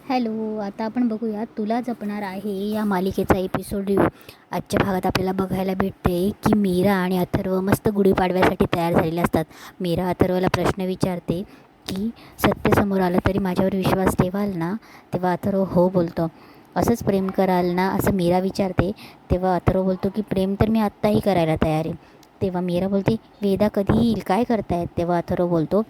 Hello, आता आपण बघूया तुला जपणार आहे या मालिकेचा एपिसोड रिव्ह्यू. आजच्या भागात आपल्याला बघायला भेटते की मीरा आणि अथर्व मस्त गुढीपाडव्यासाठी तयार झालेले असतात. मीरा अथर्वला प्रश्न विचारते की सत्य समोर आलं तरी माझ्यावर विश्वास ठेवाल ना? तेव्हा अथर्व हो बोलतो. असंच प्रेम कराल ना असं मीरा विचारते. तेव्हा अथर्व बोलतो की प्रेम तर मी आत्ताही करायला तयार आहे. तेव्हा मीरा बोलते वेदा कधी येईल, काय करतायत? तेव्हा अथर्व बोलतो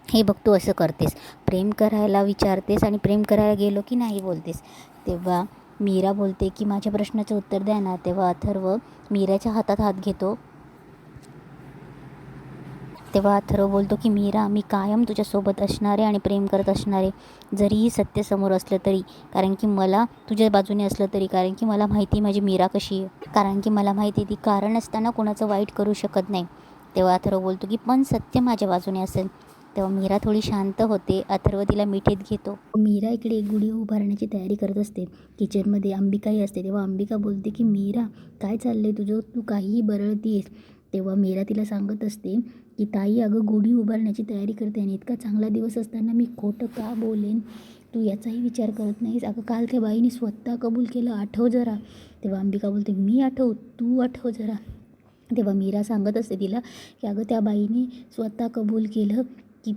हे बघ तू असं करतेस, प्रेम करायला विचारतेस आणि प्रेम करायला गेलो की नाही बोलतेस. तेव्हा मीरा बोलते की माझ्या प्रश्नाचं उत्तर द्या ना. तेव्हा अथर्व मीराच्या हातात हात घेतो. तेव्हा अथर्व बोलतो की मीरा, मी कायम तुझ्यासोबत असणारे आणि प्रेम करत असणारे, जरीही सत्य समोर असलं तरी, कारण की मला तुझ्या बाजूने असलं तरी, कारण की मला माहिती माझी मीरा कशी आहे, कारण की मला माहिती ती कारण असताना कोणाचं वाईट करू शकत नाही. तेव्हा अथर्व बोलतो की पण सत्य माझ्या बाजूने असेल. तेव्हा मीरा थोडी शांत होते. अथर्व तिला मिठीत घेतो. मीरा इकडे गुढी उभारण्याची तयारी करत असते. किचनमध्ये अंबिकाही असते. तेव्हा अंबिका बोलते की मीरा, काय चाललंय तुझं, तू काहीही बरळतीयेस. तेव्हा मीरा तिला सांगत असते की ताई, अगं गुढी उभारण्याची तयारी करते आणि इतका चांगला दिवस असताना मी खोटं का बोलेन, तू याचाही विचार करत नाहीस. अगं काल त्या बाईने स्वतः कबूल केलं, आठव जरा. तेव्हा अंबिका बोलते मी आठव, तू आठव जरा. तेव्हा मीरा सांगत असते तिला की अगं त्या बाईने स्वतः कबूल केलं की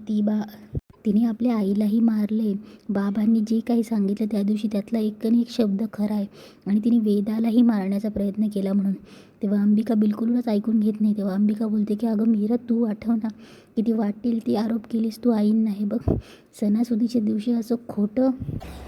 तिने आपल्या आईलाही मारले. बाबांनी जे काही सांगितलं त्या दिवशी त्यातला एकही एक शब्द खरा आहे आणि तिने वेदालाही मारण्याचा प्रयत्न केला म्हणून. तेव्हा अंबिका बिलकुलच ऐकून घेत नाही. तेव्हा अंबिका बोलते की अगं मीरा, तू आठव ना, किती वाटेल ती आरोप केलीस तू आईंना. हे बघ, सणासुदीच्या दिवशी असं खोटं.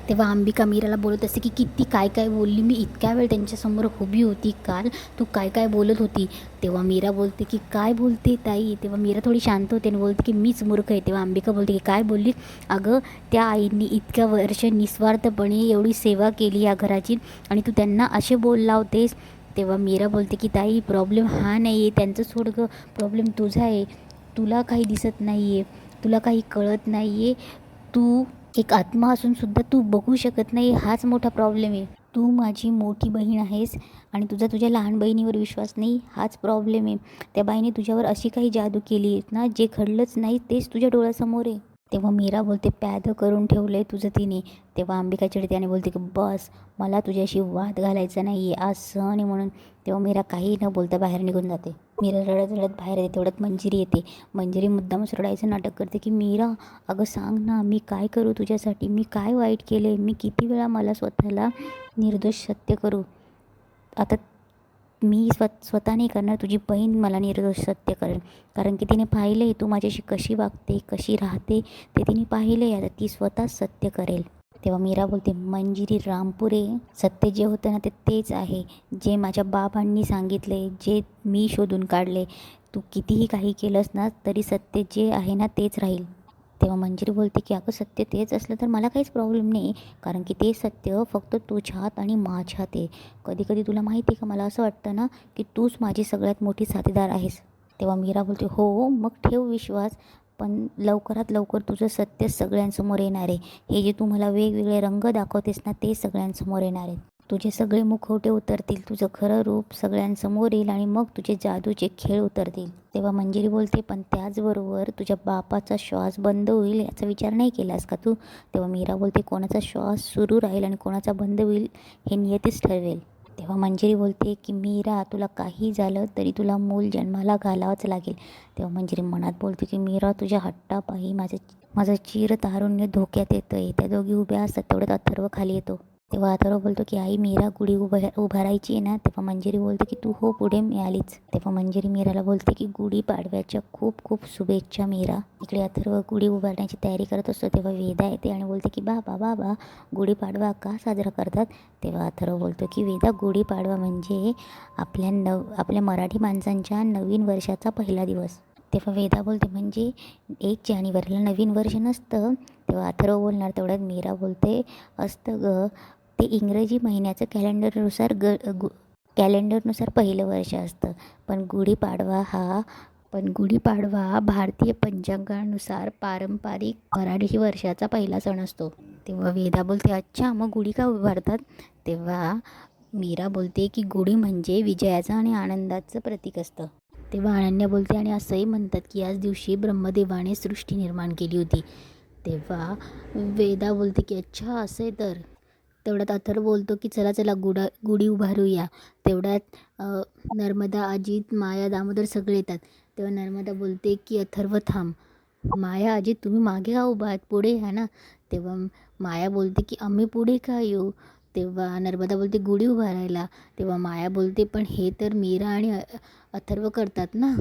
तेव्हा अंबिका मीराला बोलत असते की किती काय काय बोलली मी, इतक्या वेळ त्यांच्यासमोर उभी होती काल, तू काय काय बोलत होती. तेव्हा मीरा बोलते की काय बोलते ताई. तेव्हा मीरा थोडी शांत होते आणि बोलते की मीच मूर्ख आहे. तेव्हा अंबिका बोलते की काय बोलली. अगं त्या आईंनी इतक्या वर्ष निस्वार्थपणे एवढी सेवा केली या घराची आणि तू त्यांना असे बोल लावतेस. तेव्हा मीरा बोलते की ताई, प्रॉब्लेम हा नाही आहे, त्यांचं सोड गं, प्रॉब्लेम तुझा आहे. तुला काही दिसत नाही आहे, तुला काही कळत नाही आहे, तू एक आत्मा असूनसुद्धा तू बघू शकत नाही, हाच मोठा प्रॉब्लेम आहे. तू माझी मोठी बहीण आहेस आणि तुझ्या लहान बहिणीवर विश्वास नाही, हाच प्रॉब्लेम आहे. त्या बाईने तुझ्यावर अशी काही जादू केली आहे ना, जे घडलंच नाही तेच तुझ्या डोळ्यासमोर आहे. तेव्हा मीरा बोलते प्यादं करून ठेवलं आहे तुझं तिने. तेव्हा अंबिका चिडते आणि बोलते की बस, मला तुझ्याशी वाद घालायचा नाही आहे, आज सण आहे म्हणून. तेव्हा मीरा काही न बोलता बाहेर निघून जाते. मीरा रडत रडत बाहेर येते. तेवढ्यात मंजिरी येते. मंजिरी मुद्दामच रडायचं नाटक करते की मीरा, अगं सांग ना, मी काय करू तुझ्यासाठी, मी काय वाईट केले, मी किती वेळा मला स्वतःला निर्दोष सत्य करू. आता मी स्वतः नाही करणार, तुझी बहीण मला निर्दोष सत्य करेल, कारण की तिने पाहिलं आहे तू माझ्याशी कशी वागते, कशी राहते, ते तिने पाहिलं आहे. आता ती स्वतःच सत्य करेल. तेव्हा मीरा बोलते मंजिरी रामपुरे, सत्य जे होतं ना तेच आहे, जे माझ्या बाबांनी सांगितले, जे मी शोधून काढले. तू कितीही काही केलंस ना तरी सत्य जे आहे ना तेच राहील. तेव्हा मंजिरी बोलते की अगं सत्य तेच असलं तर मला काहीच प्रॉब्लेम नाही, कारण की ते सत्य फक्त तुझ्यात आणि माझ्यात आहे. कधी कधी तुला माहिती आहे का, मला असं वाटतं ना की तूच माझी सगळ्यात मोठी साथीदार आहेस. तेव्हा मीरा बोलते हो, मग ठेव विश्वास, पण लवकरात लवकर तुझं सत्य सगळ्यांसमोर येणार आहे. हे जे तू मला वेगवेगळे रंग दाखवतेस ना ते सगळ्यांसमोर येणार आहे. तुझे सगळे मुखवटे उतरतील, तुझं खरं रूप सगळ्यांसमोर येईल आणि मग तुझे जादूचे खेळ उतरतील. तेव्हा मंजिरी बोलते पण त्याचबरोबर तुझ्या बापाचा श्वास बंद होईल याचा विचार नाही केलास का तू. तेव्हा मीरा बोलते कोणाचा श्वास सुरू राहील आणि कोणाचा बंद होईल हे नियतीच ठरवेल. तेव्हा मंजिरी बोलते की मीरा, तुला काही झालं तरी तुला मूल जन्माला घालावंच लागेल. तेव्हा मंजिरी मनात बोलते की मीरा, तुझ्या हट्टापायी माझं चिर तारुण्य धोक्यात येतं आहे. त्या दोघी उभ्या असतात तेवढ्यात अथर्व खाली येतो. तेव्हा अथर्व बोलतो की आई, मीरा गुढी उभारायची आहे ना. तेव्हा मंजिरी बोलते की तू हो, पुढे मिळालीच. तेव्हा मंजिरी मीराला बोलते की गुढी पाडव्याच्या खूप खूप शुभेच्छा मीरा. इकडे अथर्व गुढी उभारण्याची तयारी करत असतो. तेव्हा वेदा येते आणि बोलते की बाबा बाबा, गुढीपाडवा का साजरा करतात. तेव्हा अथर्व बोलतो की वेदा, गुढीपाडवा म्हणजे आपल्या मराठी माणसांच्या नवीन वर्षाचा पहिला दिवस. तेव्हा वेदा बोलते म्हणजे 1 जानेवारीला नवीन वर्ष नसतं. तेव्हा अथर्व बोलणार तेवढ्यात मीरा बोलते असतं गं, ते इंग्रजी महिन्याचं कॅलेंडरनुसार पहिलं वर्ष असतं, पण गुढीपाडवा भारतीय पंचांगानुसार पारंपरिक मराठी वर्षाचा पहिला सण असतो. तेव्हा वेदा बोलते अच्छा, मग गुढी का उभारतात. तेव्हा मीरा बोलते की गुढी म्हणजे विजयाचं आणि आनंदाचं प्रतीक असतं. तेव्हा अनन्या बोलते आणि असंही म्हणतात की याच दिवशी ब्रह्मदेवाने सृष्टी निर्माण केली होती. तेव्हा वेदा बोलते की अच्छा असं आहे तर. तेवढ्यात अथर्व बोलतो की चला चला गुढी उभारूया. तेवढ्यात नर्मदा, अजित, माया, दामोदर सगळे येतात. तेव्हा नर्मदा बोलते की अथर्व थांब. माया, अजित तुम्ही मागे का उभा आहात, पुढे या ना. तेव्हा माया बोलते की आम्ही पुढे का येऊ. तेव्हा नर्मदा बोलते गुढी उभारायला. तेव्हा माया बोलते पण हे तर मीरा आणि अथर्व करतात ना.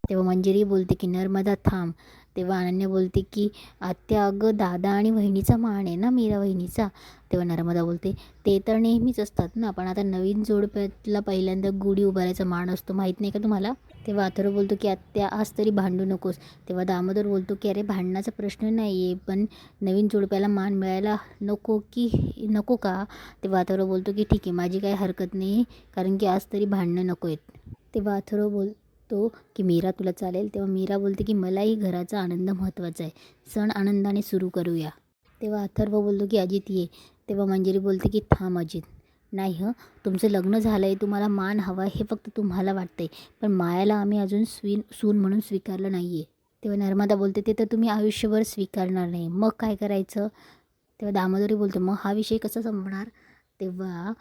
तेव्हा मंजिरी बोलते की नर्मदा थांब. तेव्हा अनन्या बोलते की आत्या अगं दादा आणि वहिनीचा मान आहे ना, मीरा वहिनीचा. तेव्हा नर्मदा बोलते ते तर नेहमीच असतात ना, पण आता नवीन जोडप्यातला पहिल्यांदा गुढी उभारायचा मान असतो, माहीत नाही का तुम्हाला. तेव्हा अथर्व बोलतो की आत्या आज तरी भांडू नकोस. तेव्हा दामोदर बोलतो की अरे भांडण्याचा प्रश्न नाही आहे, पण नवीन जोडप्याला मान मिळायला नको का. तेव्हा अथर्व बोलतो की ठीक आहे माझी काही हरकत नाही, कारण की आज तरी भांडणं नको आहेत. तेव्हा अथर्व बोलतो की मीरा तुला चालेल. तेव्हा मीरा बोलते की मलाही घराचा आनंद महत्त्वाचा आहे, सण आनंदाने सुरू करूया. तेव्हा अथर्व बोलतो की अजित ये. तेव्हा मंजिरी बोलते की थांब अजित, नाही तुमचं लग्न झालं आहे, तुम्हाला मान हवा हे फक्त तुम्हाला वाटतंय, पण मायाला आम्ही अजून सून म्हणून स्वीकारलं नाही आहे. तेव्हा नर्मदा बोलते ते तर तुम्ही आयुष्यभर स्वीकारणार नाही, मग काय करायचं. तेव्हा दामोदरी बोलते मग हा विषय कसा संपणार. तेव्हा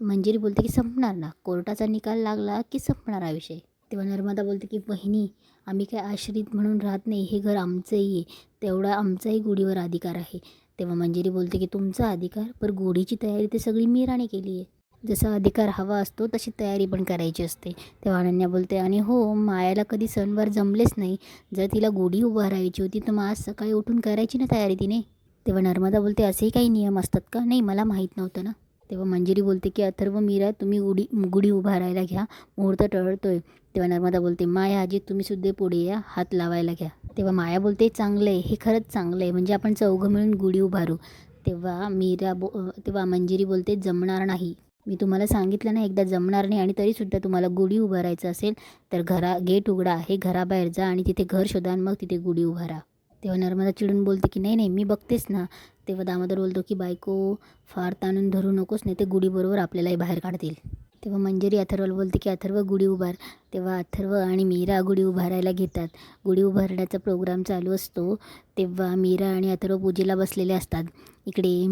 मंजिरी बोलते की संपणार ना, कोर्टाचा निकाल लागला की संपणार हा विषय. तेव्हा नर्मदा बोलते की वहिनी आम्ही काय आश्रित म्हणून राहत नाही, हे घर आमचंही आहे, तेवढा आमचाही गुढीवर अधिकार आहे. तेव्हा मंजिरी बोलते की तुमचा अधिकार, पण गुढीची तयारी तर सगळी मीराने केली आहे. जसा अधिकार हवा असतो तशी तयारी पण करायची असते. तेव्हा अनन्या बोलते आणि हो मायाला कधी सणवार जमलेच नाही, जर तिला गुढी उभारायची होती तर मग आज सकाळी उठून करायची ना तयारी तिने. तेव्हा नर्मदा बोलते असेही काही नियम असतात का, नाही मला माहीत नव्हतं ना. तेव्हा मंजिरी बोलते की अथर्व मीरा तुम्ही गुढी उभारायला घ्या, मुहूर्त टळतोय. तेव्हा नर्मदा बोलते माया अजित तुम्ही सुद्धा पुढे या, हात लावायला घ्या. तेव्हा माया बोलते चांगलं आहे, हे खरंच चांगलं आहे, म्हणजे आपण चौघं मिळून गुढी उभारू. तेव्हा मंजिरी बोलते जमणार नाही, मी तुम्हाला सांगितलं ना एकदा जमणार नाही, आणि तरीसुद्धा तुम्हाला गुढी उभारायचं असेल तर गेट उघडा आहे, घराबाहेर जा आणि तिथे घर शोधा आणि मग तिथे गुढी उभारा. तेव्हा नर्मदा चिडून बोलते की नाही नाही मी बघतेच ना. तेव्हा दामोदर बोलतो की बायको फार ताणून धरू नकोस, नाही ते गुढीबरोबर आपल्यालाही बाहेर काढतील. तेव्हा मंजिरी अथर्वला बोलते की अथर्व गुढी उभार. तेव्हा अथर्व आणि मीरा गुढी उभारायला घेतात. गुढी उभारण्याचा प्रोग्राम चालू असतो. तेव्हा मीरा आणि अथर्व पूजेला बसलेले असतात. इकडे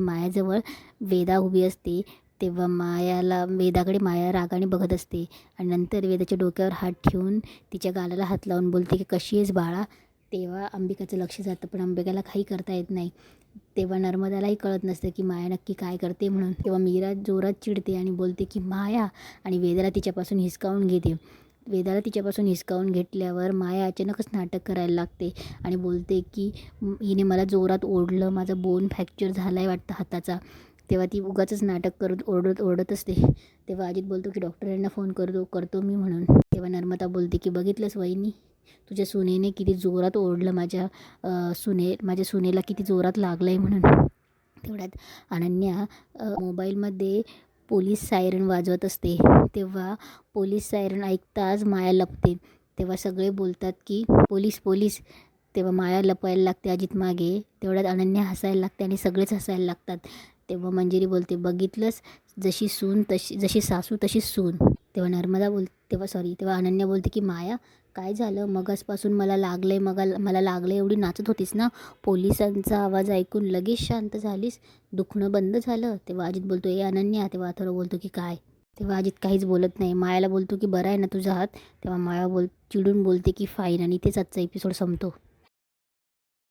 मायाजवळ वेदा उभी असते. तेव्हा वेदाकडे माया रागाने बघत असते आणि नंतर वेदाच्या डोक्यावर हात ठेवून तिच्या गालाला हात लावून बोलते की कशी आहेस बाळा. तेव्हा अंबिकाचं लक्ष जातं, पण अंबिकाला काही करता येत नाही. तेव्हा नर्मदालाही कळत नसतं की माया नक्की काय करते म्हणून. तेव्हा मीरा जोरात चिडते आणि बोलते की माया, आणि वेदाला तिच्यापासून हिसकावून घेते. वेदाला तिच्यापासून हिसकावून घेतल्यावर माया अचानकच नाटक करायला लागते आणि बोलते की हिने मला जोरात ओढलं, माझा बोन फ्रॅक्चर झाला आहे वाटतं हाताचा. तेव्हा ती उगाचच नाटक करत ओरडत असते. तेव्हा अजित बोलतो की डॉक्टरांना फोन करतो मी म्हणून. तेव्हा नर्मदा बोलते की बघितलंस वहिनी, तुझ्या सुनेने किती जोरात ओढलं, माझ्या सुनेला किती जोरात लागलं आहे म्हणून. तेवढ्यात अनन्या मोबाईलमध्ये पोलीस सायरन वाजवत असते. तेव्हा पोलीस सायरन ऐकताच माया लपते. तेव्हा सगळे बोलतात की पोलीस पोलीस. तेव्हा माया लपायला लागते अजित मागे. तेवढ्यात अनन्या हसायला लागते आणि सगळेच हसायला लागतात. तेव्हा मंजिरी बोलते बघितलंस, जशी सासू तशी सून. तेव्हा अनन्या बोलते की माया काय झालं, मगासपासून मला लागलं एवढी नाचत होतीस ना, पोलिसांचा आवाज ऐकून लगेच शांत झालीस, दुखणं बंद झालं. तेव्हा अजित बोलतो ए अनन्या. तेव्हा अथर्व बोलतो की काय. तेव्हा अजित काहीच बोलत नाही. मायाला बोलतो की बरं आहे ना तुझा हात. तेव्हा माया चिडून बोलते की फाईन, आणि इथेच आजचा एपिसोड संपतो.